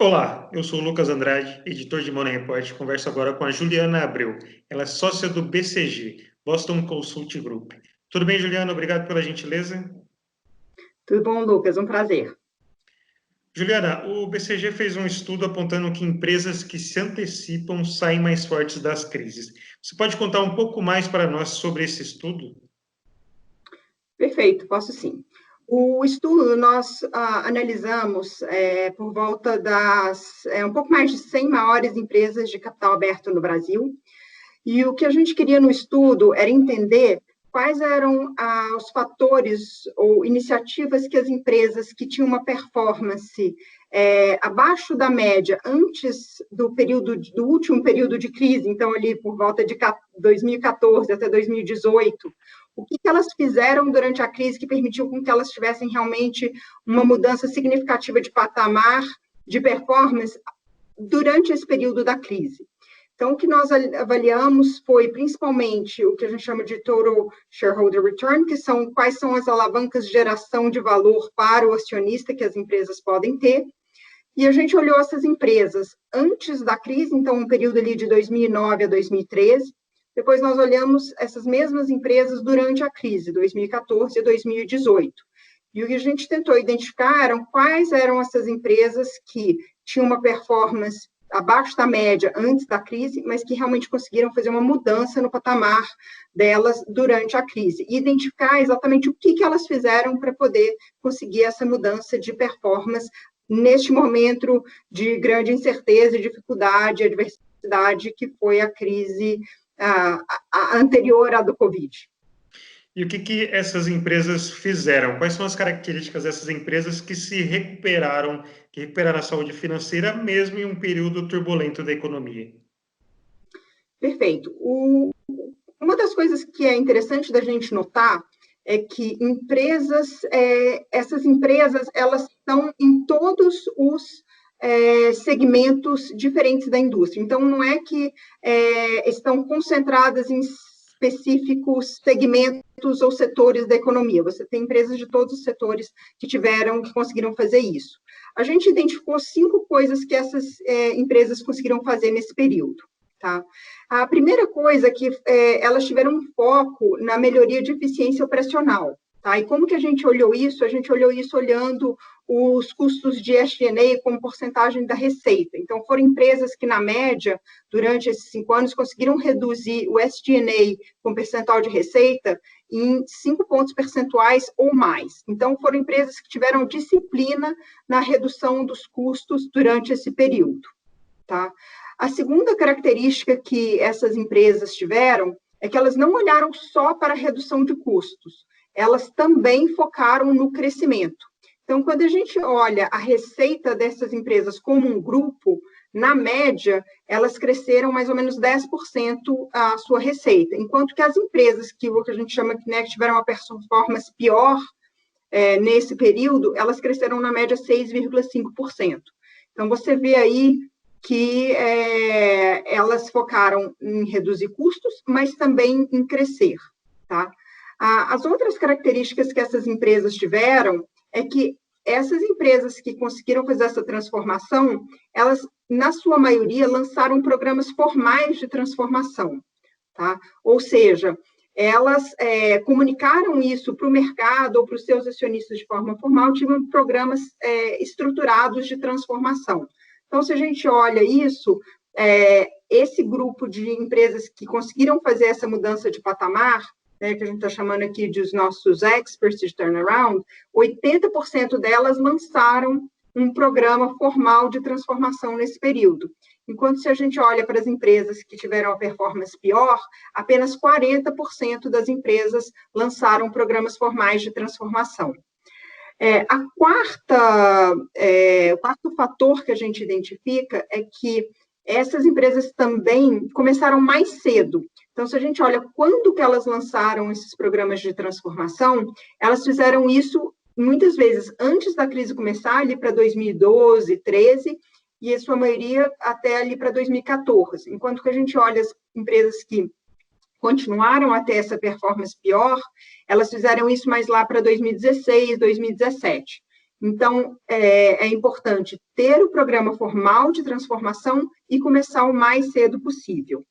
Olá, eu sou o Lucas Andrade, editor de Money Report. Converso agora com a Juliana Abreu. Ela é sócia do BCG, Boston Consulting Group. Tudo bem, Juliana? Obrigado pela gentileza. Tudo bom, Lucas? Um prazer. Juliana, o BCG fez um estudo apontando que empresas que se antecipam saem mais fortes das crises. Você pode contar um pouco mais para nós sobre esse estudo? Perfeito, posso sim. O estudo, nós analisamos por volta das um pouco mais de 100 maiores empresas de capital aberto no Brasil, e o que a gente queria no estudo era entender quais eram os fatores ou iniciativas que as empresas que tinham uma performance abaixo da média antes do último período de crise, então ali por volta de 2014 até 2018, o que elas fizeram durante a crise que permitiu com que elas tivessem realmente uma mudança significativa de patamar, de performance, durante esse período da crise. Então, o que nós avaliamos foi, principalmente, o que a gente chama de Total Shareholder Return, que são quais são as alavancas de geração de valor para o acionista que as empresas podem ter. E a gente olhou essas empresas antes da crise, então, um período ali de 2009 a 2013. Depois nós olhamos essas mesmas empresas durante a crise, 2014 a 2018. E o que a gente tentou identificar eram quais eram essas empresas que tinham uma performance abaixo da média antes da crise, mas que realmente conseguiram fazer uma mudança no patamar delas durante a crise. E identificar exatamente o que elas fizeram para poder conseguir essa mudança de performance neste momento de grande incerteza, dificuldade, adversidade que foi a crise a anterior à do Covid. E o que essas empresas fizeram? Quais são as características dessas empresas que se recuperaram, que recuperaram a saúde financeira mesmo em um período turbulento da economia? Perfeito. Uma das coisas que é interessante da gente notar é que essas empresas, elas estão em todos os segmentos diferentes da indústria. Então, não é que estão concentradas em específicos segmentos ou setores da economia. Você tem empresas de todos os setores que conseguiram fazer isso. A gente identificou 5 coisas que essas empresas conseguiram fazer nesse período. Tá? A primeira coisa é que elas tiveram um foco na melhoria de eficiência operacional. Tá? E como que a gente olhou isso? A gente olhou isso olhando os custos de SG&A como porcentagem da receita. Então, foram empresas que, na média, durante esses 5 anos, conseguiram reduzir o SG&A com percentual de receita em 5 pontos percentuais ou mais. Então, foram empresas que tiveram disciplina na redução dos custos durante esse período. Tá? A segunda característica que essas empresas tiveram é que elas não olharam só para a redução de custos, elas também focaram no crescimento. Então, quando a gente olha a receita dessas empresas como um grupo, na média, elas cresceram mais ou menos 10% a sua receita, enquanto que as empresas que a gente chama que tiveram uma performance pior nesse período, elas cresceram na média 6,5%. Então, você vê aí que elas focaram em reduzir custos, mas também em crescer. Tá? As outras características que essas empresas tiveram é que essas empresas que conseguiram fazer essa transformação, elas, na sua maioria, lançaram programas formais de transformação. Tá? Ou seja, elas comunicaram isso para o mercado ou para os seus acionistas de forma formal, tiveram programas estruturados de transformação. Então, se a gente olha isso, esse grupo de empresas que conseguiram fazer essa mudança de patamar, né, que a gente está chamando aqui de os nossos experts de turnaround, 80% delas lançaram um programa formal de transformação nesse período. Enquanto se a gente olha para as empresas que tiveram a performance pior, apenas 40% das empresas lançaram programas formais de transformação. O quarto fator que a gente identifica é que essas empresas também começaram mais cedo. Então, se a gente olha quando que elas lançaram esses programas de transformação, elas fizeram isso muitas vezes antes da crise começar, ali para 2012, 2013, e a sua maioria até ali para 2014. Enquanto que a gente olha as empresas que continuaram a ter essa performance pior, elas fizeram isso mais lá para 2016, 2017. Então, é importante ter o programa formal de transformação e começar o mais cedo possível.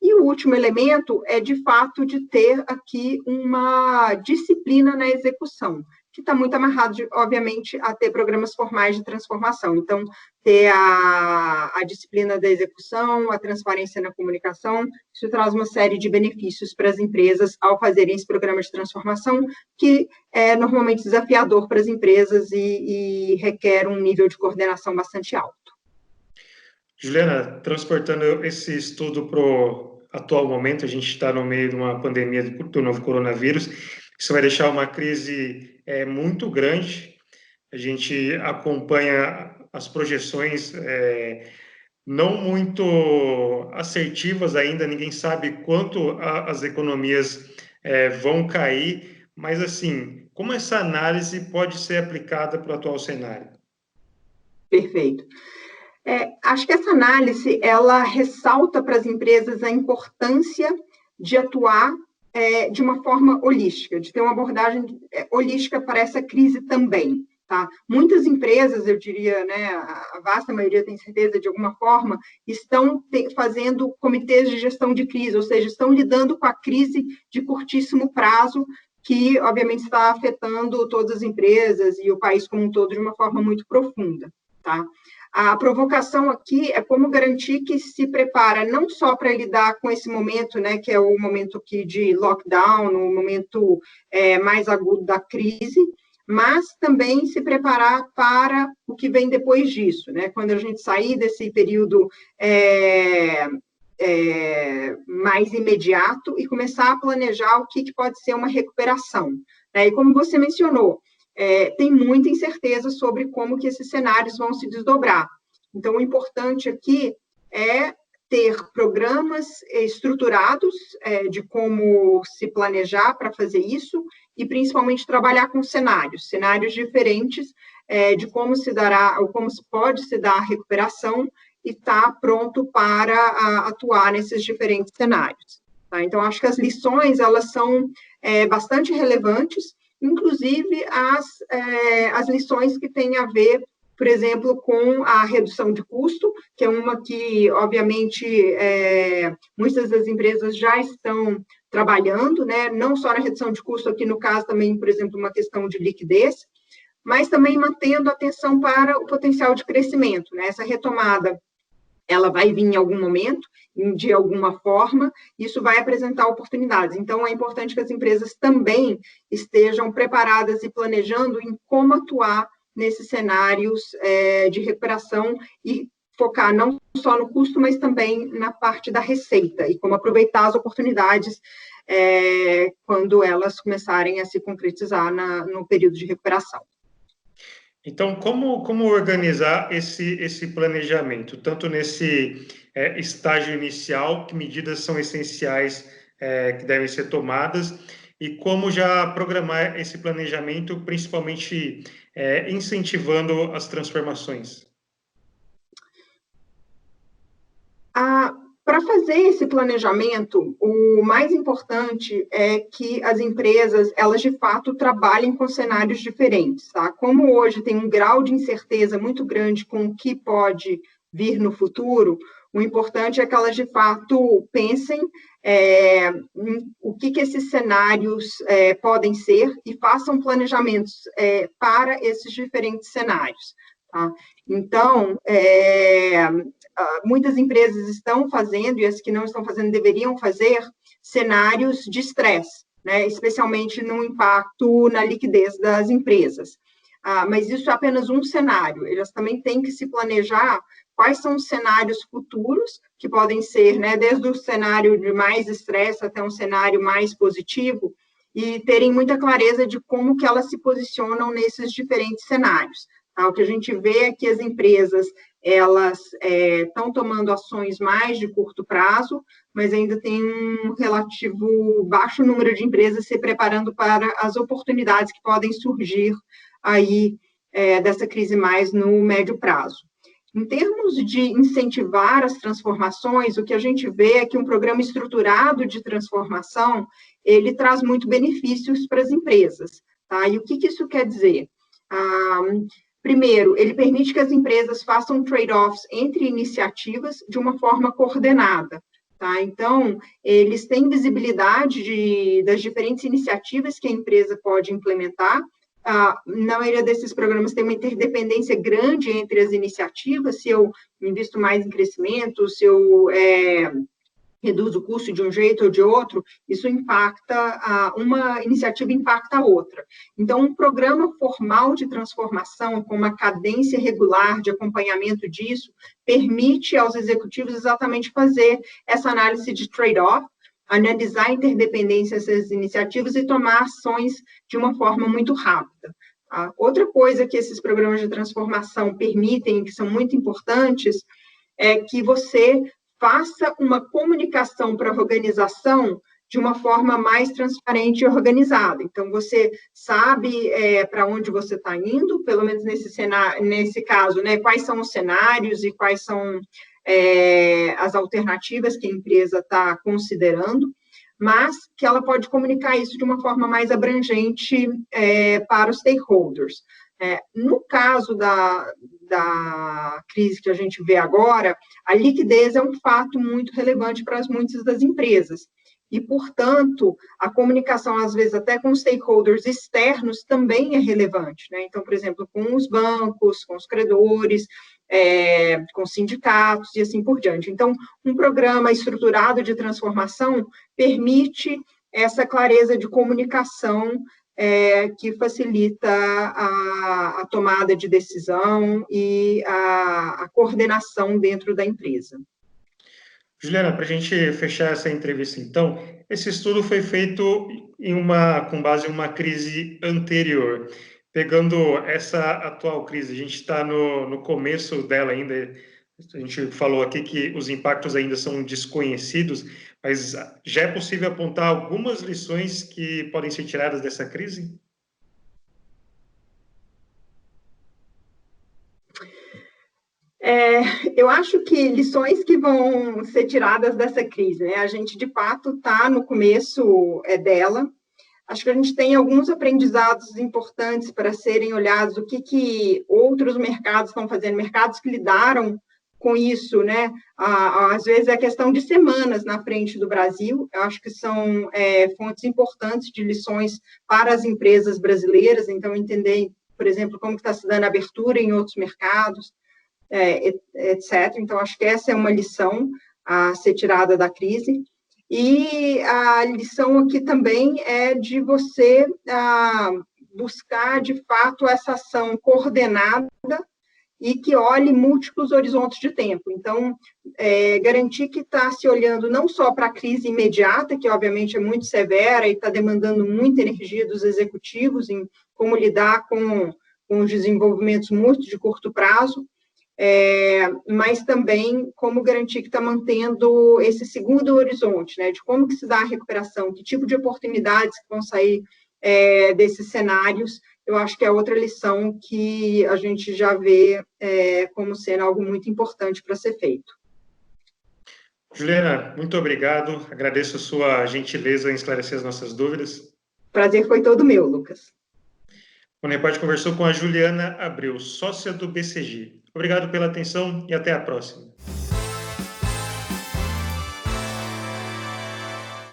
E o último elemento é, de fato, de ter aqui uma disciplina na execução, que está muito amarrado, obviamente, a ter programas formais de transformação. Então, ter a disciplina da execução, a transparência na comunicação, isso traz uma série de benefícios para as empresas ao fazerem esse programa de transformação, que é normalmente desafiador para as empresas e requer um nível de coordenação bastante alto. Juliana, transportando esse estudo para o atual momento, a gente está no meio de uma pandemia do novo coronavírus, isso vai deixar uma crise muito grande. A gente acompanha as projeções não muito assertivas ainda, ninguém sabe quanto as economias vão cair, mas assim, como essa análise pode ser aplicada para o atual cenário? Perfeito. Acho que essa análise, ela ressalta para as empresas a importância de atuar de uma forma holística, de ter uma abordagem holística para essa crise também. Tá? Muitas empresas, eu diria, né, a vasta maioria tem certeza, de alguma forma, estão fazendo comitês de gestão de crise, ou seja, estão lidando com a crise de curtíssimo prazo, que, obviamente, está afetando todas as empresas e o país como um todo de uma forma muito profunda. Tá? A provocação aqui é como garantir que se prepara não só para lidar com esse momento, né, que é o momento aqui de lockdown, o momento mais agudo da crise, mas também se preparar para o que vem depois disso, né? Quando a gente sair desse período mais imediato e começar a planejar o que pode ser uma recuperação. Né? E como você mencionou, tem muita incerteza sobre como que esses cenários vão se desdobrar. Então, o importante aqui é ter programas estruturados de como se planejar para fazer isso e, principalmente, trabalhar com cenários diferentes de como se dará, ou como pode se dar a recuperação e estar pronto para atuar nesses diferentes cenários. Tá? Então, acho que as lições, elas são bastante relevantes, inclusive as lições que têm a ver, por exemplo, com a redução de custo, que é uma que, obviamente, muitas das empresas já estão trabalhando, né? Não só na redução de custo, aqui no caso também, por exemplo, uma questão de liquidez, mas também mantendo atenção para o potencial de crescimento, né? Essa retomada, ela vai vir em algum momento, de alguma forma, isso vai apresentar oportunidades. Então, é importante que as empresas também estejam preparadas e planejando em como atuar nesses cenários de recuperação e focar não só no custo, mas também na parte da receita e como aproveitar as oportunidades quando elas começarem a se concretizar no período de recuperação. Então, como organizar esse planejamento, tanto nesse estágio inicial, que medidas são essenciais que devem ser tomadas, e como já programar esse planejamento, principalmente incentivando as transformações? Para fazer esse planejamento, o mais importante é que as empresas, elas de fato trabalhem com cenários diferentes, tá? Como hoje tem um grau de incerteza muito grande com o que pode vir no futuro, o importante é que elas de fato pensem o que esses cenários podem ser e façam planejamentos para esses diferentes cenários. Tá? Então, muitas empresas estão fazendo, e as que não estão fazendo deveriam fazer, cenários de estresse, né? Especialmente no impacto na liquidez das empresas. Mas isso é apenas um cenário, elas também têm que se planejar quais são os cenários futuros, que podem ser, né, desde o cenário de mais estresse até um cenário mais positivo, e terem muita clareza de como que elas se posicionam nesses diferentes cenários. Tá? O que a gente vê é que as empresas, elas estão tomando ações mais de curto prazo, mas ainda tem um relativo baixo número de empresas se preparando para as oportunidades que podem surgir aí dessa crise mais no médio prazo. Em termos de incentivar as transformações, o que a gente vê é que um programa estruturado de transformação, ele traz muito benefícios para as empresas. Tá? E o que isso quer dizer? Primeiro, ele permite que as empresas façam trade-offs entre iniciativas de uma forma coordenada. Tá? Então, eles têm visibilidade das diferentes iniciativas que a empresa pode implementar. Na maioria desses programas tem uma interdependência grande entre as iniciativas. Se eu invisto mais em crescimento, se eu reduz o custo de um jeito ou de outro, isso impacta, uma iniciativa impacta a outra. Então, um programa formal de transformação, com uma cadência regular de acompanhamento disso, permite aos executivos exatamente fazer essa análise de trade-off, analisar a interdependência dessas iniciativas e tomar ações de uma forma muito rápida. Outra coisa que esses programas de transformação permitem, que são muito importantes, é que você faça uma comunicação para a organização de uma forma mais transparente e organizada. Então, você sabe para onde você está indo, pelo menos nesse caso, né, quais são os cenários e quais são as alternativas que a empresa está considerando, mas que ela pode comunicar isso de uma forma mais abrangente para os stakeholders. No caso da crise que a gente vê agora, a liquidez é um fato muito relevante para muitas das empresas. E, portanto, a comunicação, às vezes, até com stakeholders externos, também é relevante, né? Então, por exemplo, com os bancos, com os credores, com os sindicatos e assim por diante. Então, um programa estruturado de transformação permite essa clareza de comunicação que facilita a tomada de decisão e a coordenação dentro da empresa. Juliana, para a gente fechar essa entrevista, então, esse estudo foi feito com base em uma crise anterior. Pegando essa atual crise, a gente está no começo dela ainda, a gente falou aqui que os impactos ainda são desconhecidos, mas já é possível apontar algumas lições que podem ser tiradas dessa crise? Eu acho que lições que vão ser tiradas dessa crise, né? A gente, de fato, está no começo dela. Acho que a gente tem alguns aprendizados importantes para serem olhados, o que outros mercados estão fazendo, mercados que lidaram com isso, né? Às vezes é questão de semanas na frente do Brasil. Eu acho que são fontes importantes de lições para as empresas brasileiras, então entender, por exemplo, como está se dando a abertura em outros mercados, etc. Então, acho que essa é uma lição a ser tirada da crise. E a lição aqui também é de você buscar, de fato, essa ação coordenada e que olhe múltiplos horizontes de tempo. Então, garantir que está se olhando não só para a crise imediata, que obviamente é muito severa e está demandando muita energia dos executivos em como lidar com os desenvolvimentos muito de curto prazo, mas também como garantir que está mantendo esse segundo horizonte, né, de como que se dá a recuperação, que tipo de oportunidades que vão sair desses cenários. Eu acho que é outra lição que a gente já vê como sendo algo muito importante para ser feito. Juliana, muito obrigado. Agradeço a sua gentileza em esclarecer as nossas dúvidas. Prazer foi todo meu, Lucas. O Repórter conversou com a Juliana Abreu, sócia do BCG. Obrigado pela atenção e até a próxima.